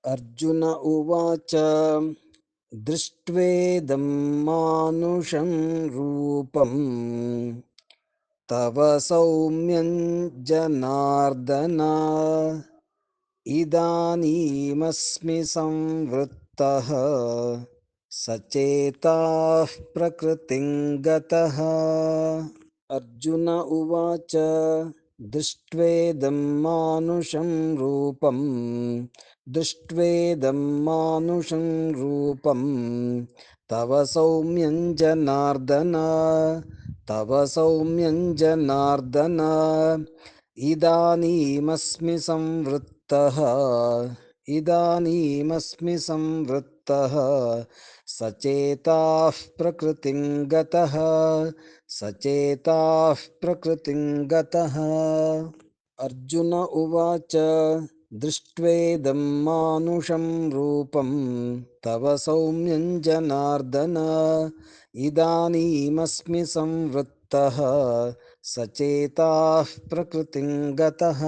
अर्जुन उवाच दृष्ट्वेदं मानुषं रूपं तव सौम्यं जनार्दन इदानीमस्मि संवृत्तः सचेताः प्रकृतिं गतः। अर्जुन उवाच दृष्ट्वेदं मानुषं रूपं दृष्ट्वेदं मानुषं रूपं तव सौम्यं जनार्दन तव सौम्यं जनार्दन इदानीमस्मि संवृत्तः इदानीमस्मि संवृत्तः सचेताः प्रकृतिं गतः सचेताः प्रकृतिं गतः। अर्जुन उवाच दृष्ट्वेदं मानुषं रूपं तव सौम्यं जनार्दन इदानीमस्मि संवृत्तः सचेताः प्रकृतिं गतः।